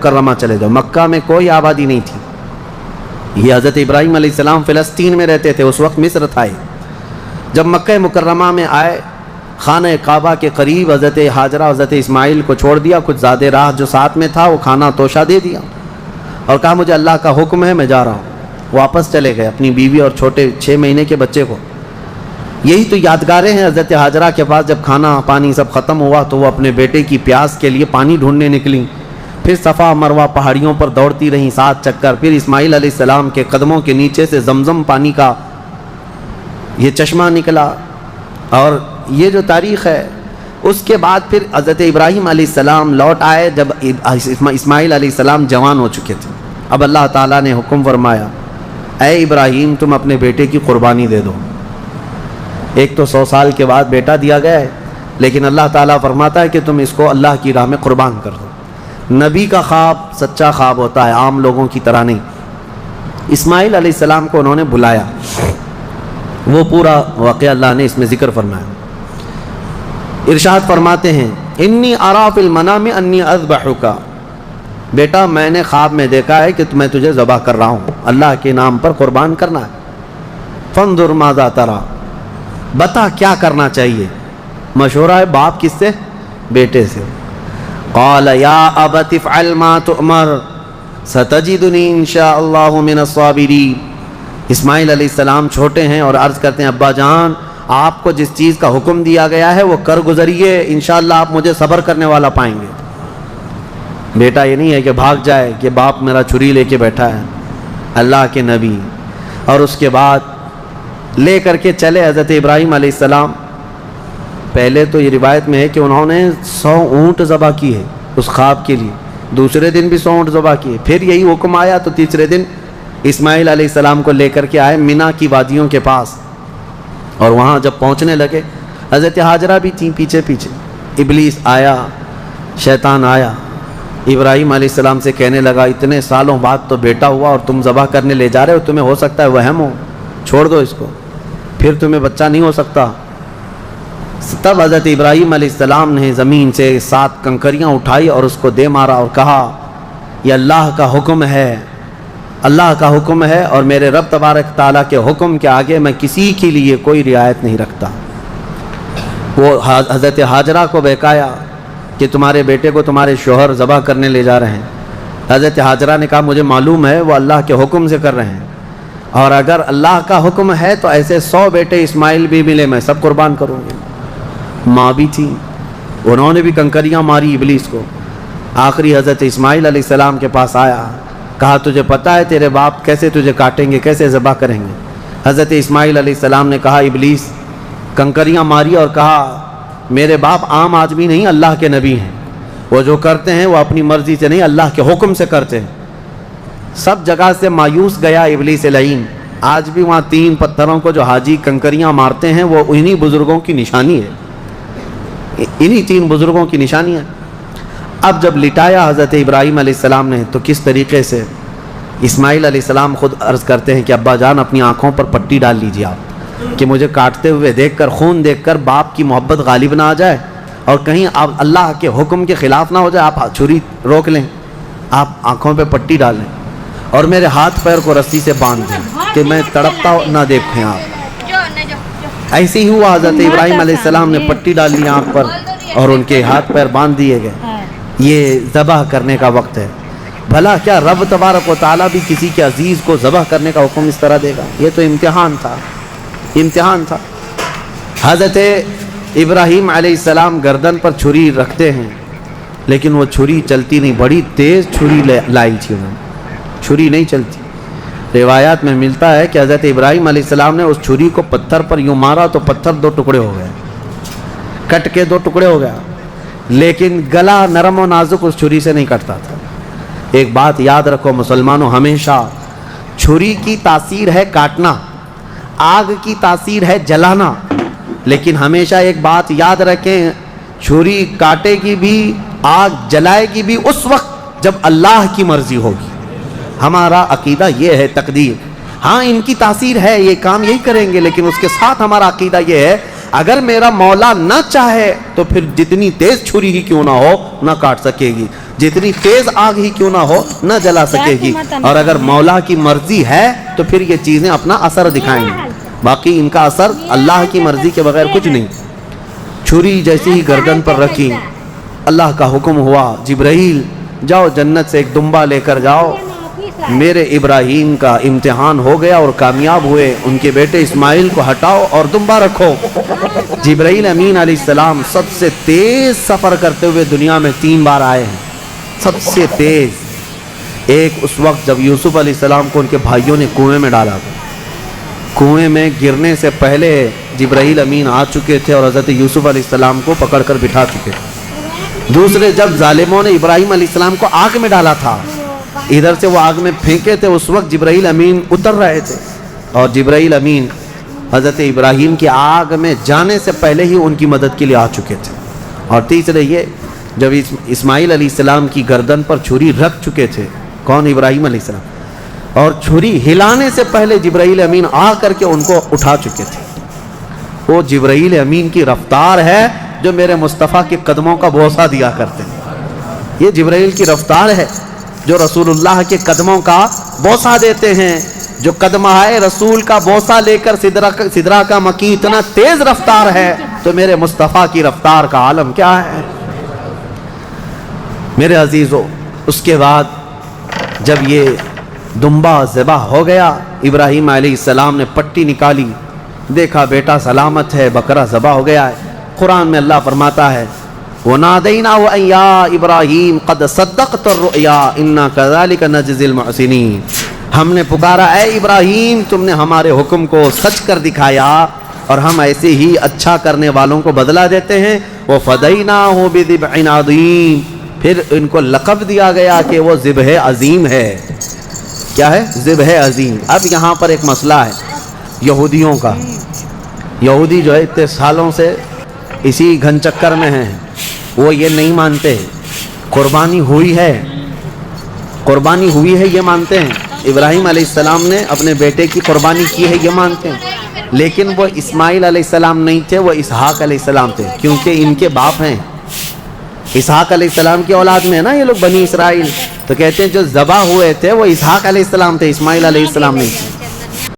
مکرمہ چلے جاؤ۔ مکہ میں کوئی آبادی نہیں تھی، یہ حضرت ابراہیم علیہ السلام فلسطین میں رہتے تھے، اس وقت مصر تھا۔ جب مکہ مکرمہ میں آئے، خانہ کعبہ کے قریب حضرت ہاجرہ حضرت اسماعیل کو چھوڑ دیا، کچھ زیادہ راہ جو ساتھ میں تھا وہ کھانا توشہ دے دیا اور کہا مجھے اللہ کا حکم ہے، میں جا رہا ہوں۔ واپس چلے گئے اپنی بیوی اور چھوٹے 6 مہینے کے بچے کو۔ یہی تو یادگاریں ہیں حضرت ہاجرہ کے پاس، جب کھانا پانی سب ختم ہوا تو وہ اپنے بیٹے کی پیاس کے لیے پانی ڈھونڈنے نکلیں، پھر صفا مروہ پہاڑیوں پر دوڑتی رہیں 7 چکر، پھر اسماعیل علیہ السلام کے قدموں کے نیچے سے زمزم پانی کا یہ چشمہ نکلا۔ اور یہ جو تاریخ ہے، اس کے بعد پھر حضرت ابراہیم علیہ السلام لوٹ آئے جب اسماعیل علیہ السلام جوان ہو چکے تھے۔ اب اللہ تعالیٰ نے حکم فرمایا، اے ابراہیم تم اپنے بیٹے کی قربانی دے دو۔ ایک تو 100 سال کے بعد بیٹا دیا گیا ہے، لیکن اللہ تعالیٰ فرماتا ہے کہ تم اس کو اللہ کی راہ میں قربان کر دو۔ نبی کا خواب سچا خواب ہوتا ہے، عام لوگوں کی طرح نہیں۔ اسماعیل علیہ السلام کو انہوں نے بلایا، وہ پورا واقعہ اللہ نے اس میں ذکر فرمایا۔ ارشاد فرماتے ہیں، انی ارا فی المنام انی اذبحک، بیٹا میں نے خواب میں دیکھا ہے کہ میں تجھے ذبح کر رہا ہوں، اللہ کے نام پر قربان کرنا ہے۔ فانظر ماذا تری، بتا کیا کرنا چاہیے۔ مشورہ ہے باپ کس سے؟ بیٹے سے۔ قال یا ابت افعل ما تؤمر ستجدنی انشاء اللہ من الصابرین۔ اسماعیل علیہ السلام چھوٹے ہیں اور عرض کرتے ہیں، ابا جان آپ کو جس چیز کا حکم دیا گیا ہے وہ کر گزریے، انشاءاللہ آپ مجھے صبر کرنے والا پائیں گے۔ بیٹا یہ نہیں ہے کہ بھاگ جائے کہ باپ میرا چھری لے کے بیٹھا ہے، اللہ کے نبی۔ اور اس کے بعد لے کر کے چلے حضرت ابراہیم علیہ السلام۔ پہلے تو یہ روایت میں ہے کہ انہوں نے 100 اونٹ ذبح کی ہے اس خواب کے لیے، دوسرے دن بھی 100 اونٹ ذبح کیے، پھر یہی حکم آیا تو تیسرے دن اسماعیل علیہ السلام کو لے کر کے آئے مینا کی وادیوں کے پاس، اور وہاں جب پہنچنے لگے حضرت ہاجرہ بھی تھیں پیچھے پیچھے۔ ابلیس آیا، شیطان آیا، ابراہیم علیہ السلام سے کہنے لگا اتنے سالوں بعد تو بیٹا ہوا اور تم ذبح کرنے لے جا رہے ہو، تمہیں ہو سکتا ہے وہم ہو، چھوڑ دو اس کو، پھر تمہیں بچہ نہیں ہو سکتا۔ تب حضرت ابراہیم علیہ السلام نے زمین سے 7 کنکریاں اٹھائی اور اس کو دے مارا اور کہا یہ اللہ کا حکم ہے، اللہ کا حکم ہے، اور میرے رب تبارک تعالیٰ کے حکم کے آگے میں کسی کے لیے کوئی رعایت نہیں رکھتا۔ وہ حضرت ہاجرہ کو بہکایا کہ تمہارے بیٹے کو تمہارے شوہر ذبح کرنے لے جا رہے ہیں۔ حضرت ہاجرہ نے کہا مجھے معلوم ہے وہ اللہ کے حکم سے کر رہے ہیں، اور اگر اللہ کا حکم ہے تو ایسے 100 بیٹے اسماعیل بھی ملے میں سب قربان کروں گی۔ ماں بھی تھی، انہوں نے بھی کنکریاں ماری ابلیس کو۔ آخری حضرت اسماعیل علیہ السلام کے پاس آیا، کہا تجھے پتہ ہے تیرے باپ کیسے تجھے کاٹیں گے، کیسے ذبح کریں گے؟ حضرت اسماعیل علیہ السلام نے کہا ابلیس، کنکریاں ماری اور کہا میرے باپ عام آدمی نہیں، اللہ کے نبی ہیں، وہ جو کرتے ہیں وہ اپنی مرضی سے نہیں اللہ کے حکم سے کرتے ہیں۔ سب جگہ سے مایوس گیا ابلیس لعین۔ آج بھی وہاں 3 پتھروں کو جو حاجی کنکریاں مارتے ہیں وہ انہی بزرگوں کی نشانی ہے، انہی 3 بزرگوں کی نشانی ہے۔ اب جب لٹایا حضرت ابراہیم علیہ السلام نے تو کس طریقے سے اسماعیل علیہ السلام خود عرض کرتے ہیں کہ ابا جان اپنی آنکھوں پر پٹی ڈال لیجیے آپ، کہ مجھے کاٹتے ہوئے دیکھ کر، خون دیکھ کر باپ کی محبت غالب نہ آ جائے اور کہیں آپ اللہ کے حکم کے خلاف نہ ہو جائے، آپ چھری روک لیں، آپ آنکھوں پہ پٹی ڈالیں اور میرے ہاتھ پیر کو رسی سے باندھ دیں کہ میں تڑپتا نہ دیکھیں آپ۔ ایسے ہی ہوا، حضرت ابراہیم علیہ السلام نے پٹی ڈال لی آنکھ پر اور ان کے ہاتھ پیر باندھ دیے گئے۔ یہ ذبح کرنے کا وقت ہے۔ بھلا کیا رب تبارک و تعالیٰ بھی کسی کے عزیز کو ذبح کرنے کا حکم اس طرح دے گا؟ یہ تو امتحان تھا، امتحان تھا۔ حضرت ابراہیم علیہ السلام گردن پر چھری رکھتے ہیں لیکن وہ چھری چلتی نہیں، بڑی تیز چھری لائی تھی انہوں نے، چھری نہیں چلتی۔ روایات میں ملتا ہے کہ حضرت ابراہیم علیہ السلام نے اس چھری کو پتھر پر یوں مارا تو پتھر 2 ٹکڑے ہو گئے، کٹ کے 2 ٹکڑے ہو گیا، لیکن گلا نرم و نازک اس چھری سے نہیں کٹتا تھا۔ ایک بات یاد رکھو مسلمانوں، ہمیشہ چھری کی تاثیر ہے کاٹنا، آگ کی تاثیر ہے جلانا، لیکن ہمیشہ ایک بات یاد رکھیں، چھری کاٹے گی بھی، آگ جلائے گی بھی اس وقت جب اللہ کی مرضی ہوگی۔ ہمارا عقیدہ یہ ہے، تقدیر، ہاں ان کی تاثیر ہے، یہ کام یہی کریں گے، لیکن اس کے ساتھ ہمارا عقیدہ یہ ہے اگر میرا مولا نہ چاہے تو پھر جتنی تیز چھری ہی کیوں نہ ہو نہ کاٹ سکے گی، جتنی تیز آگ ہی کیوں نہ ہو نہ جلا سکے گی، اور اگر مولا کی مرضی ہے تو پھر یہ چیزیں اپنا اثر دکھائیں گی، باقی ان کا اثر اللہ کی مرضی کے بغیر کچھ نہیں۔ چھری جیسی ہی گردن پر رکھی، اللہ کا حکم ہوا جبرائیل جاؤ جنت سے ایک دمبا لے کر جاؤ، میرے ابراہیم کا امتحان ہو گیا اور کامیاب ہوئے، ان کے بیٹے اسماعیل کو ہٹاؤ اور دمبا رکھو۔ جبرائیل امین علیہ السلام سب سے تیز سفر کرتے ہوئے دنیا میں 3 بار آئے ہیں، سب سے تیز۔ ایک اس وقت جب یوسف علیہ السلام کو ان کے بھائیوں نے کنویں میں ڈالا، کنویں میں گرنے سے پہلے جبرائیل امین آ چکے تھے اور حضرت یوسف علیہ السلام کو پکڑ کر بٹھا چکے تھے۔ دوسرے جب ظالموں نے ابراہیم علیہ السلام کو آگ میں ڈالا تھا، ادھر سے وہ آگ میں پھینکے تھے، اس وقت جبرائیل امین اتر رہے تھے اور جبرائیل امین حضرت ابراہیم کی آگ میں جانے سے پہلے ہی ان کی مدد کے لیے آ چکے تھے۔ اور تیسرے یہ جب اسماعیل علیہ السلام کی گردن پر چھری رکھ چکے تھے، کون؟ ابراہیم علیہ السلام، اور چھری ہلانے سے پہلے جبرائیل امین آ کر کے ان کو اٹھا چکے تھے۔ وہ جبرائیل امین کی رفتار ہے جو میرے مصطفیٰ کے قدموں کا بوسہ دیا کرتے ہیں۔ یہ جبرائیل کی رفتار ہے جو رسول اللہ کے قدموں کا بوسہ دیتے ہیں، جو قدمہ ہے رسول کا بوسہ لے کر سدرہ کا مکی اتنا تیز رفتار ہے، تو میرے مصطفیٰ کی رفتار کا عالم کیا ہے؟ میرے عزیزو، اس کے بعد جب یہ دمبا ذبح ہو گیا، ابراہیم علیہ السلام نے پٹی نکالی، دیکھا بیٹا سلامت ہے، بکرا ذبح ہو گیا ہے۔ قرآن میں اللہ فرماتا ہے وَنَادَيْنَاهُ أَن يَا إِبْرَاهِيمُ قَدْ صَدَّقْتَ الرُّؤْيَا إِنَّا كَذَلِكَ نَجْزِي الْمُحْسِنِينَ۔ ہم نے پکارا اے ابراہیم، تم نے ہمارے حکم کو سچ کر دکھایا اور ہم ایسے ہی اچھا کرنے والوں کو بدلہ دیتے ہیں۔ وَفَدَيْنَاهُ بِذِبْحٍ عَظِيمٍ، پھر ان کو لقب دیا گیا کہ وہ ذبح عظیم ہے۔ کیا ہے؟ ذبح عظیم۔ اب یہاں پر ایک مسئلہ ہے یہودیوں کا۔ یہودی جو ہے اتنے سالوں سے اسی گھن چکر میں ہیں، وہ یہ نہیں مانتے قربانی ہوئی ہے، قربانی ہوئی ہے یہ مانتے ہیں، ابراہیم علیہ السلام نے اپنے بیٹے کی قربانی کی ہے یہ مانتے ہیں، لیکن وہ اسماعیل علیہ السلام نہیں تھے، وہ اسحاق علیہ السلام تھے، کیونکہ ان کے باپ ہیں، اسحاق علیہ السلام کی اولاد میں ہے نا یہ لوگ بنی اسرائیل، تو کہتے ہیں جو ذبح ہوئے تھے وہ اسحاق علیہ السلام تھے، اسماعیل علیہ السلام نہیں۔